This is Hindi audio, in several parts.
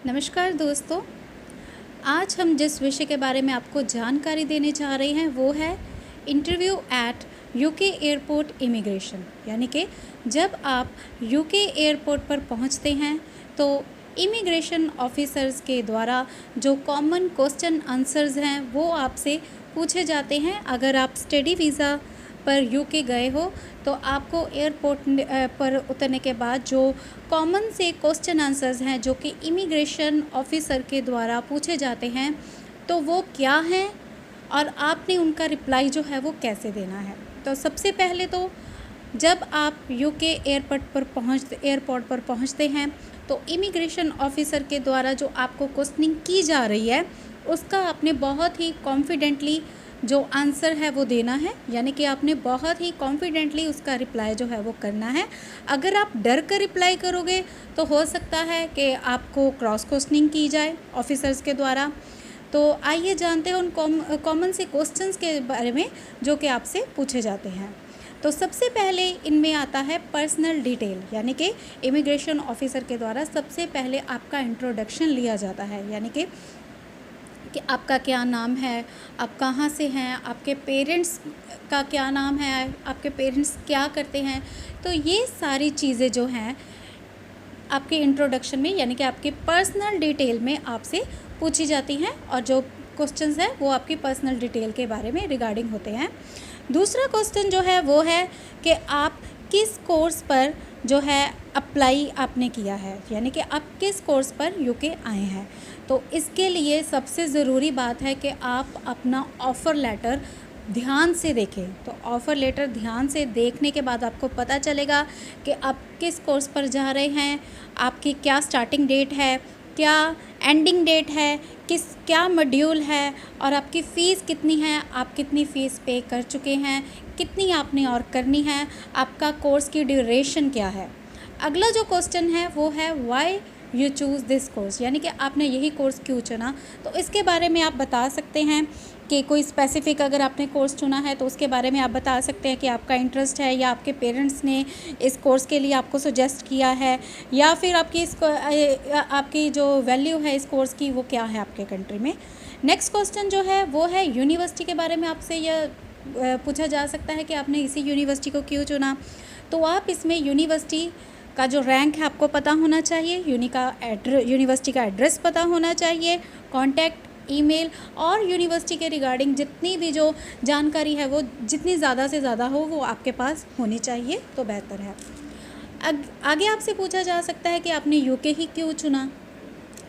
नमस्कार दोस्तों। आज हम जिस विषय के बारे में आपको जानकारी देने जा रहे हैं वो है interview at UK airport immigration. यानी कि जब आप यूके एयरपोर्ट पर पहुंचते हैं तो इमिग्रेशन ऑफिसर्स के द्वारा जो कॉमन क्वेश्चन आंसर्स हैं वो आपसे पूछे जाते हैं। अगर आप स्टडी वीज़ा पर यूके गए हो तो आपको एयरपोर्ट पर उतरने के बाद जो कॉमन से क्वेश्चन आंसर्स हैं जो कि इमिग्रेशन ऑफिसर के द्वारा पूछे जाते हैं तो वो क्या हैं और आपने उनका रिप्लाई जो है वो कैसे देना है। तो सबसे पहले तो जब आप यूके एयरपोर्ट पर पहुंचते हैं तो इमिग्रेशन ऑफिसर के द्वारा जो आपको क्वेश्चनिंग की जा रही है उसका आपने बहुत ही कॉन्फिडेंटली जो आंसर है वो देना है। यानी कि आपने बहुत ही कॉन्फिडेंटली उसका रिप्लाई जो है वो करना है। अगर आप डर कर रिप्लाई करोगे तो हो सकता है कि आपको क्रॉस क्वेश्चनिंग की जाए ऑफिसर्स के द्वारा। तो आइए जानते हैं उन कॉमन से क्वेश्चंस के बारे में जो कि आपसे पूछे जाते हैं। तो सबसे पहले इनमें आता है पर्सनल डिटेल। यानी कि इमिग्रेशन ऑफिसर के द्वारा सबसे पहले आपका इंट्रोडक्शन लिया जाता है। यानी कि आपका क्या नाम है, आप कहाँ से हैं, आपके पेरेंट्स का क्या नाम है, आपके पेरेंट्स क्या करते हैं। तो ये सारी चीज़ें जो हैं आपके इंट्रोडक्शन में यानी कि आपके पर्सनल डिटेल में आपसे पूछी जाती हैं और जो क्वेश्चंस हैं वो आपकी पर्सनल डिटेल के बारे में रिगार्डिंग होते हैं। दूसरा क्वेश्चन जो है वो है कि आप किस कोर्स पर जो है अप्लाई आपने किया है। यानी कि आप किस कोर्स पर यूके आए हैं। तो इसके लिए सबसे ज़रूरी बात है कि आप अपना ऑफ़र लेटर ध्यान से देखें। तो ऑफ़र लेटर ध्यान से देखने के बाद आपको पता चलेगा कि आप किस कोर्स पर जा रहे हैं, आपकी क्या स्टार्टिंग डेट है, क्या एंडिंग डेट है, क्या मॉड्यूल है और आपकी फ़ीस कितनी है, आप कितनी फ़ीस पे कर चुके हैं, कितनी आपने और करनी है, आपका कोर्स की ड्यूरेशन क्या है। अगला जो क्वेश्चन है वो है why you choose this course. यानी कि आपने यही कोर्स क्यों चुना। तो इसके बारे में आप बता सकते हैं कि कोई स्पेसिफ़िक अगर आपने कोर्स चुना है तो उसके बारे में आप बता सकते हैं कि आपका इंटरेस्ट है या आपके पेरेंट्स ने इस कोर्स के लिए आपको सजेस्ट किया है या फिर आपकी जो वैल्यू है इस कोर्स की वो क्या है आपके कंट्री में। नेक्स्ट क्वेश्चन जो है वो है यूनिवर्सिटी के बारे में आपसे यह पूछा जा सकता है कि आपने इसी यूनिवर्सिटी को क्यों चुना। तो आप इसमें यूनिवर्सिटी का जो रैंक है आपको पता होना चाहिए, यूनिवर्सिटी का एड्रेस पता होना चाहिए, कॉन्टैक्ट ईमेल और यूनिवर्सिटी के रिगार्डिंग जितनी भी जो जानकारी है वो जितनी ज़्यादा से ज़्यादा हो वो आपके पास होनी चाहिए तो बेहतर है। आगे आपसे पूछा जा सकता है कि आपने यूके ही क्यों चुना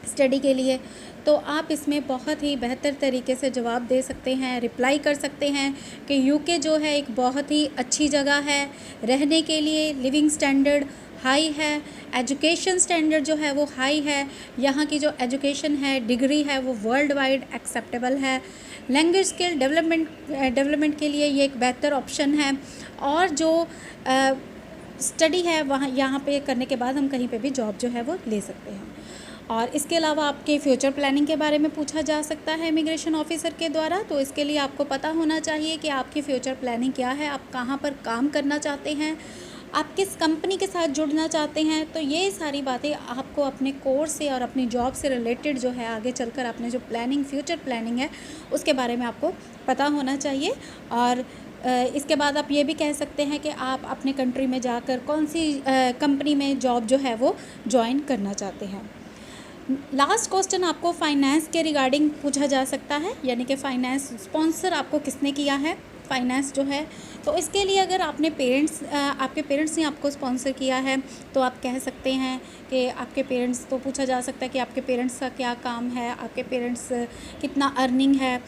स्टडी के लिए। तो आप इसमें बहुत ही बेहतर तरीके से जवाब दे सकते हैं, रिप्लाई कर सकते हैं कि यूके जो है एक बहुत ही अच्छी जगह है रहने के लिए। लिविंग स्टैंडर्ड हाई है, एजुकेशन स्टैंडर्ड जो है वो हाई है, यहाँ की जो एजुकेशन है डिग्री है वो वर्ल्ड वाइड एक्सेप्टेबल है। लैंग्वेज स्किल डेवलपमेंट के लिए ये एक बेहतर ऑप्शन है और जो स्टडी है वहाँ यहाँ पे करने के बाद हम कहीं पे भी जॉब जो है वो ले सकते हैं। और इसके अलावा आपके फ्यूचर प्लानिंग के बारे में पूछा जा सकता है इमिग्रेशन ऑफिसर के द्वारा। तो इसके लिए आपको पता होना चाहिए कि आपकी फ्यूचर प्लानिंग क्या है, आप कहाँ पर काम करना चाहते हैं, आप किस कंपनी के साथ जुड़ना चाहते हैं। तो ये सारी बातें आपको अपने कोर्स से और अपनी जॉब से रिलेटेड जो है आगे चलकर आपने जो फ्यूचर प्लानिंग है उसके बारे में आपको पता होना चाहिए। और इसके बाद आप ये भी कह सकते हैं कि आप अपने कंट्री में जाकर कौन सी कंपनी में जॉब जो है वो ज्वाइन करना चाहते हैं। लास्ट क्वेश्चन आपको फाइनेंस के रिगार्डिंग पूछा जा सकता है। यानी कि फ़ाइनेंस स्पॉन्सर आपको किसने किया है, फाइनेंस जो है। तो इसके लिए अगर आपके पेरेंट्स ने आपको स्पॉन्सर किया है तो आप कह सकते हैं कि आपके पेरेंट्स, तो पूछा जा सकता है कि आपके पेरेंट्स का क्या काम है, आपके पेरेंट्स कितना अर्निंग है।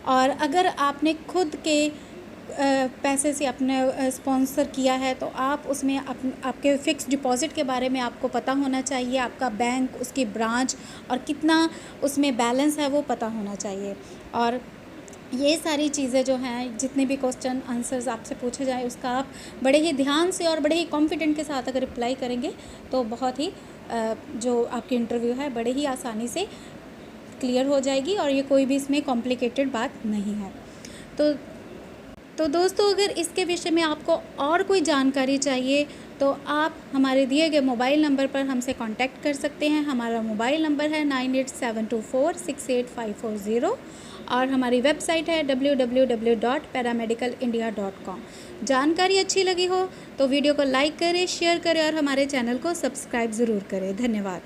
और अगर आपने खुद के पैसे से अपने स्पॉन्सर किया है तो आप उसमें आपके फ़िक्स डिपॉज़िट के बारे में आपको पता होना चाहिए, आपका बैंक, उसकी ब्रांच और कितना उसमें बैलेंस है वो पता होना चाहिए। और ये सारी चीज़ें जो हैं, जितने भी क्वेश्चन आंसर्स आपसे पूछे जाए उसका आप बड़े ही ध्यान से और बड़े ही कॉन्फिडेंट के साथ अगर रिप्लाई करेंगे तो बहुत ही जो आपकी इंटरव्यू है बड़े ही आसानी से क्लियर हो जाएगी और ये कोई भी इसमें कॉम्प्लिकेटेड बात नहीं है। तो दोस्तों अगर इसके विषय में आपको और कोई जानकारी चाहिए तो आप हमारे दिए गए मोबाइल नंबर पर हमसे कांटेक्ट कर सकते हैं। हमारा मोबाइल नंबर है 9872468540 और हमारी वेबसाइट है www.paramedicalindia.com। जानकारी अच्छी लगी हो तो वीडियो को लाइक करें, शेयर करें और हमारे चैनल को सब्सक्राइब ज़रूर करें। धन्यवाद।